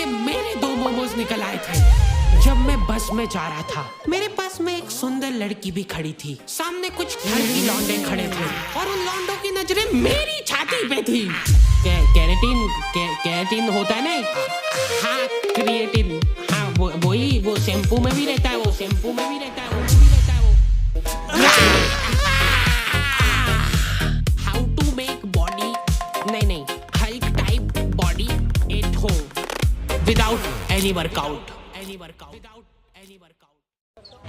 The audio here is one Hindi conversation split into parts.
मेरे 2 मोमोज निकल आए थे। जब मैं बस में जा रहा था, मेरे पास में एक सुंदर लड़की भी खड़ी थी। सामने कुछ लड़की लौंडे खड़े थे और उन लौंडों की नजरें मेरी छाती पे थी। कैरेटीन होता है ना? हाँ, क्रिएटिन। हाँ, वही वो शैम्पू में भी रहता है, वो शैम्पू में भी रहता है, वो भी रहता है वो। हाउ टू मेक बॉडी, नहीं, Hulk type body at home without any workout.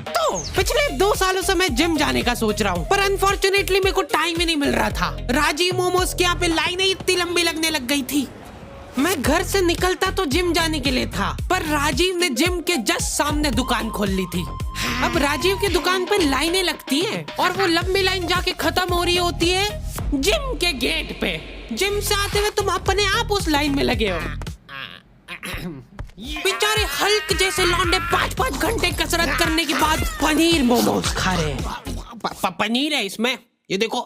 तो पिछले 2 सालों से मैं जिम जाने का सोच रहा हूँ, पर अनफॉर्चुनेटली मेरे को टाइम ही नहीं मिल रहा था। राजीव मोमोज के यहाँ पे लाइनें इतनी लंबी लगने लग गई थी। मैं घर से निकलता तो जिम जाने के लिए था, पर राजीव ने जिम के जस्ट सामने दुकान खोल ली थी। अब राजीव की दुकान पे लाइनें लगती हैं और वो लंबी लाइन जाके खत्म हो रही होती है जिम के गेट पे। जिम से आते हुए तुम अपने आप उस लाइन में लगे हो। बेचारे हल्क जैसे लौंडे 5-5 घंटे कसरत करने के बाद पनीर मोमोज खा रहे हैं। पनीर है इसमें, ये देखो,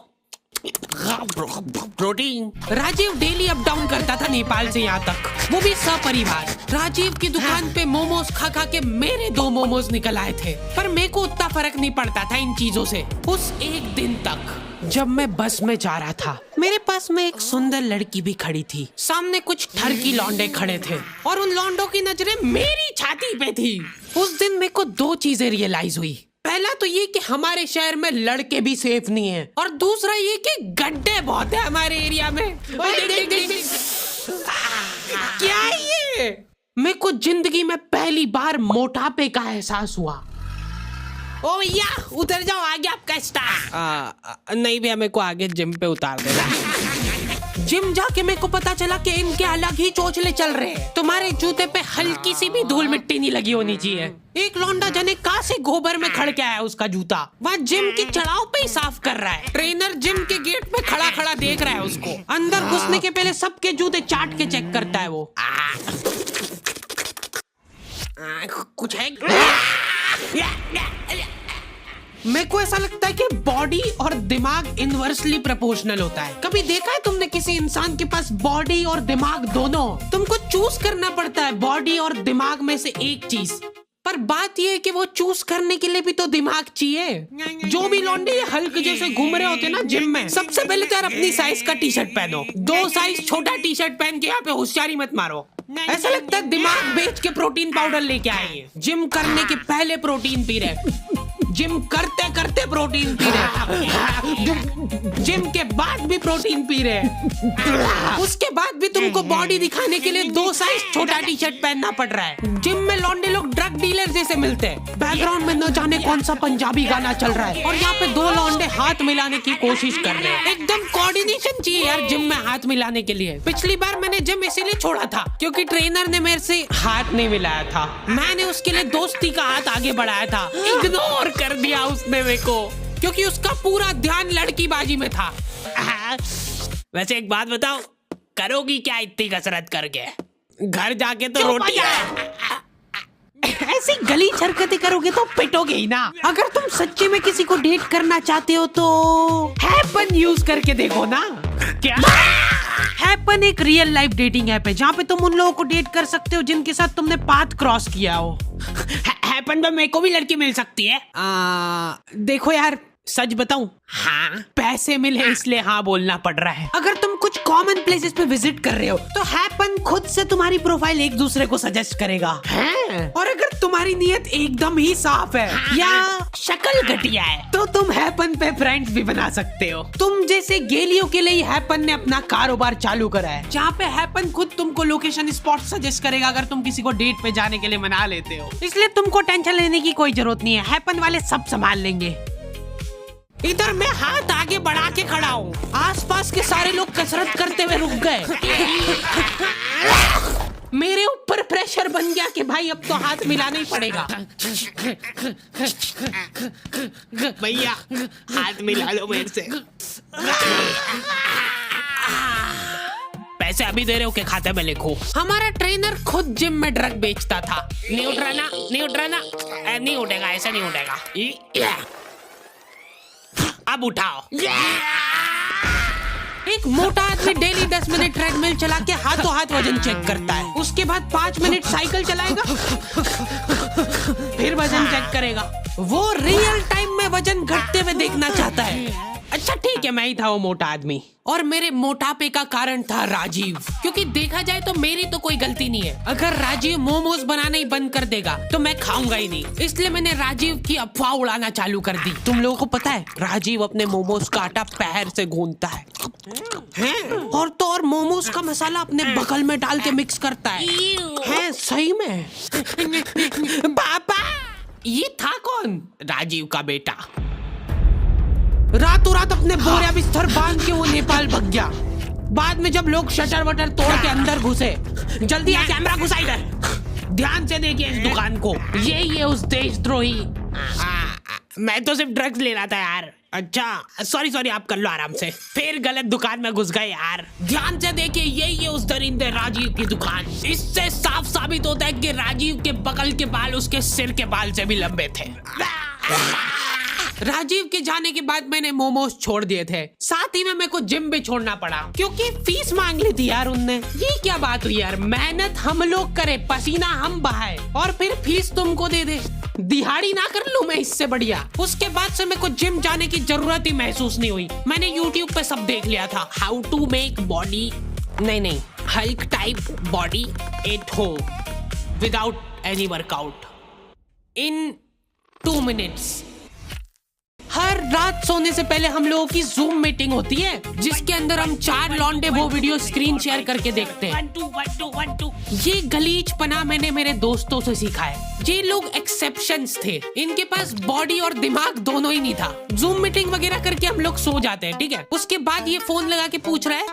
protein. Rajiv daily up down करता था नेपाल से यहाँ तक, वो भी सपरिवार। राजीव की दुकान पे मोमोज खा खा के मेरे 2 मोमोज निकल आए थे, पर मेरे को उतना फर्क नहीं पड़ता था इन चीजों से। उस एक दिन तक जब मैं बस में जा रहा था, मेरे पास में एक सुंदर लड़की भी खड़ी थी। सामने कुछ ठरकी लौंडे खड़े थे और उन लौंडों की नजरें मेरी छाती पे थी। उस दिन मेरे को 2 चीजें रियलाइज हुई। पहला तो ये कि हमारे शहर में लड़के भी सेफ नहीं है, और दूसरा ये कि गड्ढे बहुत है हमारे एरिया में। देख। क्या है ये? मेरे को जिंदगी में पहली बार मोटापे का एहसास हुआ। ओ भैया उतर जाओ, आगे आपका स्टार। नहीं भैया, मेरे को आगे जिम पे उतार देना। जिम जाके मेरे को पता चला कि इनके अलग ही चोचले चल रहे हैं। तुम्हारे जूते पे हल्की सी भी धूल मिट्टी नहीं लगी होनी चाहिए। एक लौंडा जने कहाँ से गोबर में खड़ के आया उसका जूता, वहाँ जिम की चढ़ाव पे ही साफ कर रहा है। ट्रेनर जिम के गेट पे खड़ा खड़ा देख रहा है उसको। अंदर घुसने के पहले सबके जूते चाट के चेक करता है वो। कुछ है? मेरे को ऐसा लगता है कि बॉडी और दिमाग इनवर्सली प्रोपोर्शनल होता है। कभी देखा है तुमने किसी इंसान के पास बॉडी और दिमाग दोनों? तुमको चूज करना पड़ता है बॉडी और दिमाग में से एक चीज, पर बात ये है कि वो चूज करने के लिए भी तो दिमाग चाहिए। जो भी लौंडे हल्क जैसे घूम रहे होते ना जिम में, सबसे पहले तो यार अपनी साइज का टी शर्ट पहनो। 2 साइज छोटा टी शर्ट पहन के यहाँ पे होशियारी मत मारो। ऐसा लगता है दिमाग बेच के प्रोटीन पाउडर लेके आए। जिम करने के पहले प्रोटीन पी रहे, जिम करते करते प्रोटीन पी रहे, जिम के बाद भी प्रोटीन पी रहे, उसके बाद भी तुमको बॉडी दिखाने के लिए 2 साइज छोटा टी शर्ट पहनना पड़ रहा है। जिम में लौंडे लोग ड्रग डीलर जैसे मिलते हैं। बैकग्राउंड में न जाने कौन सा पंजाबी गाना चल रहा है और यहाँ पे 2 लौंडे हाथ मिलाने की कोशिश कर रहे हैं। एकदम कोऑर्डिनेशन चाहिए यार जिम में हाथ मिलाने के लिए। पिछली बार मैंने जिम इसीलिए छोड़ा था क्योंकि ट्रेनर ने मेरे से हाथ नहीं मिलाया था। मैंने उसके लिए दोस्ती का हाथ आगे बढ़ाया था, इग्नोर कर दिया उसने मेरे को, क्योंकि उसका पूरा ध्यान लड़कीबाजी में था। वैसे एक बात बताओ, करोगी क्या इतनी कसरत करके? घर जाके तो रोटी ऐसी गलीच हरकतें करोगे तो पिटोगे ही ना। अगर तुम सच्चे में किसी को डेट करना चाहते हो तो हैपन यूज करके देखो ना। क्या? हैपन एक रियल लाइफ डेटिंग ऐप है जहाँ पे तुम उन लोगों को डेट कर सकते हो जिनके साथ तुमने पाथ क्रॉस किया हो। हैपन पे मेरे को भी लड़की मिल सकती है? देखो यार, सच बताऊं, हाँ पैसे मिले इसलिए हाँ बोलना पड़ रहा है। अगर तुम कुछ कॉमन प्लेसेस पे विजिट कर रहे हो तो हैपन खुद से तुम्हारी प्रोफाइल एक दूसरे को सजेस्ट करेगा। और अगर तुम्हारी नीयत एकदम ही साफ है या शक्ल घटिया है तो तुम हैपन पे फ्रेंड्स भी बना सकते हो। तुम जैसे गेलियों के लिए हैपन ने अपना कारोबार चालू करा है, जहाँ पे हैपन खुद तुमको लोकेशन स्पॉट सजेस्ट करेगा अगर तुम किसी को डेट पे जाने के लिए मना लेते हो। इसलिए तुमको टेंशन लेने की कोई जरूरत नहीं है, हैपन वाले सब संभाल लेंगे। इधर मैं हाथ आगे बढ़ा के खड़ा हूँ, आसपास के सारे लोग कसरत करते हुए रुक गए। मेरे ऊपर प्रेशर बन गया कि भाई अब तो हाथ मिलाना ही पड़ेगा। भैया हाथ मिला लो मेरे से। पैसे अभी दे रहे हो के खाते में लिखो। हमारा ट्रेनर खुद जिम में ड्रग बेचता था। नहीं उठ रहा ना, नहीं उठ रहा ना, नहीं उठेगा, ऐसा नहीं उठेगा। अब उठाओ। एक मोटा आदमी डेली 10 मिनट ट्रेडमिल चला के हाथों हाथ वजन चेक करता है, उसके बाद 5 मिनट साइकिल चलाएगा, फिर वजन चेक करेगा। वो रियल टाइम में वजन घटते हुए देखना चाहता है। अच्छा ठीक है, मैं ही था वो मोटा आदमी, और मेरे मोटापे का कारण था राजीव। क्योंकि देखा जाए तो मेरी तो कोई गलती नहीं है। अगर राजीव मोमोज बनाना ही बंद कर देगा तो मैं खाऊंगा ही नहीं, इसलिए मैंने राजीव की अफवाह उड़ाना चालू कर दी। तुम लोगों को पता है राजीव अपने मोमोज का आटा पैर से गूंथता है और तो और मोमोज का मसाला अपने बगल में डाल के मिक्स करता है सही में। पापा, ये था कौन? राजीव का बेटा। रातों रात अपने बोरिया बिस्तर बांध के वो नेपाल भाग गया। बाद में जब लोग शटर वटर तोड़ के अंदर घुसे, जल्दी आ कैमरा घुसा इधर, ध्यान से देखिए इस दुकान को, यही है उस देशद्रोही। मैं तो सिर्फ ड्रग्स ले रहा था यार। अच्छा सॉरी आप कर लो आराम से। फिर गलत दुकान में घुस गए यार। ध्यान से देखिए, यही है उस दरिंदे राजीव की दुकान। इससे साफ साबित होता है कि राजीव के बगल के बाल उसके सिर के बाल से भी लंबे थे। राजीव के जाने के बाद मैंने मोमोज छोड़ दिए थे, साथ ही में मेरे को जिम भी छोड़ना पड़ा क्योंकि फीस मांग ली थी यार उनने। ये क्या बात हुई यार, मेहनत हम लोग करे, पसीना हम बहाए और फिर फीस तुमको दे दे। दिहाड़ी ना कर लूं मैं इससे बढ़िया। उसके बाद से मेरे को जिम जाने की जरूरत ही महसूस नहीं हुई। मैंने YouTube पे सब देख लिया था, हाउ टू मेक बॉडी, नहीं Hulk type body at home without any workout in 2 minutes. हर रात सोने से पहले हम लोगों की जूम मीटिंग होती है, जिसके अंदर हम 4 लौंडे वो वीडियो स्क्रीन शेयर करके देखते हैं। 1 2 ये गलीचपना मैंने मेरे दोस्तों से सीखा है। ये लोग एक्सेप्शंस थे, इनके पास बॉडी और दिमाग दोनों ही नहीं था। जूम मीटिंग वगैरह करके हम लोग सो जाते हैं, ठीक है। उसके बाद ये फोन लगा के पूछ रहा है,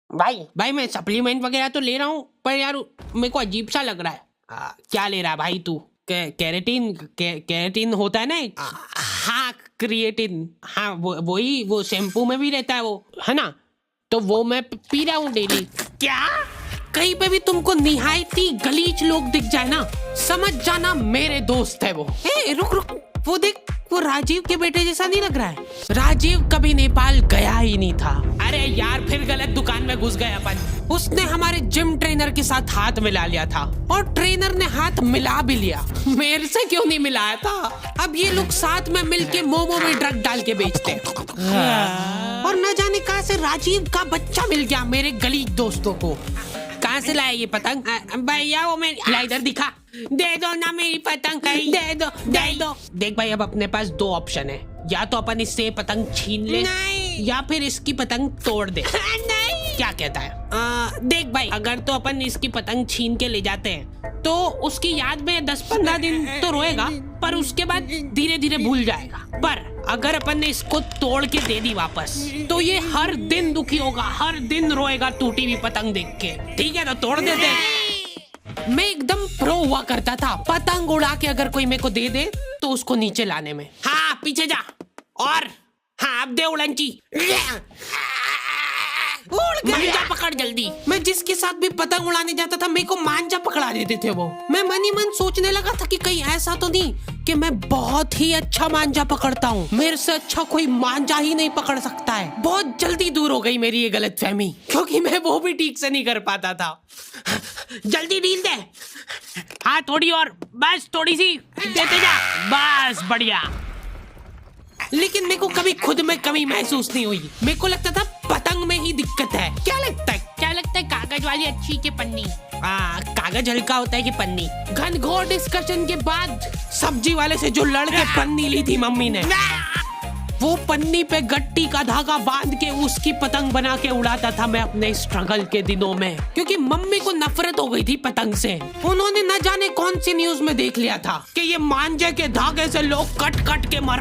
भाई मैं सप्लीमेंट वगैरह तो ले रहा हूँ, पर यार मेरे को अजीब सा लग रहा है। क्या ले रहा है भाई तू? कैरेटीन होता है ना। हाँ क्रिएटिन, हाँ वही वो शैम्पू में भी रहता है वो, है ना। तो वो मैं पी रहा हूँ डेली। क्या? कहीं पे भी तुमको निहायती गलीच लोग दिख जाए ना, समझ जाना मेरे दोस्त है वो। रुक वो देख, वो राजीव के बेटे जैसा नहीं लग रहा है? राजीव कभी नेपाल गया ही नहीं था। अरे यार फिर गलत दुकान में घुस गए अपन। उसने हमारे जिम ट्रेनर के साथ हाथ मिला लिया था और ट्रेनर ने हाथ मिला भी लिया। मेरे से क्यों नहीं मिलाया था? अब ये लोग साथ में मिलके मोमो में ड्रग डाल के बेचते हैं। और न जाने कहां से राजीव का बच्चा मिल गया मेरे गलीच दोस्तों को। कहाँ से लाया ये पतंग? भैया वो मैं इधर दिखा, दे दो ना मेरी पतंग, दे दो। देख भाई, अब अपने पास 2 ऑप्शन है, या तो अपन इससे पतंग छीन ले या फिर इसकी पतंग तोड़ दे। नहीं। क्या कहता है? देख भाई, अगर तो अपन इसकी पतंग छीन के ले जाते हैं तो उसकी याद में 10-15 दिन तो रोएगा, पर उसके बाद धीरे धीरे भूल जाएगा। पर अगर अपन ने इसको तोड़ के दे दी वापस, तो ये हर दिन दुखी होगा, हर दिन रोएगा टूटी हुई पतंग देख के। ठीक है, तो तोड़ देते हैं। मैं एकदम प्रो हुआ करता था, पतंग उड़ा के अगर कोई मेरे को दे दे तो उसको नीचे लाने में। हाँ पीछे जा, और हाँ अब दे उड़ंची, मांझा पकड़ जल्दी। मैं जिसके साथ भी पतंग उड़ाने जाता था मेरे को मांझा पकड़ा देते थे वो। मैं मन ही मन सोचने लगा था कि कहीं ऐसा तो नहीं कि मैं बहुत ही अच्छा मांझा पकड़ता हूँ, मेरे से अच्छा कोई मांझा ही नहीं पकड़ सकता है। बहुत जल्दी दूर हो गई मेरी ये गलतफहमी, क्योंकि मैं वो भी ठीक से नहीं कर पाता था। जल्दी डील दे। हाँ थोड़ी और, बस थोड़ी सी देते जा, बस बढ़िया। लेकिन मेरे को कभी खुद में कमी महसूस नहीं हुई। मेरे को लगता था पतंग में ही दिक्कत है। क्या लगता है कागज वाली अच्छी के पन्नी? कागज हल्का होता है कि पन्नी? घनघोर डिस्कशन के बाद सब्जी वाले से जो लड़ के पन्नी ली थी मम्मी ने, वो पन्नी पे गट्टी का धागा बांध के उसकी पतंग बना के उड़ाता था मैं अपने स्ट्रगल के दिनों में, क्योंकि मम्मी को नफरत हो गई थी पतंग से। उन्होंने न जाने कौन सी न्यूज में देख लिया था कि ये मांझे के धागे से लोग कट कट के मर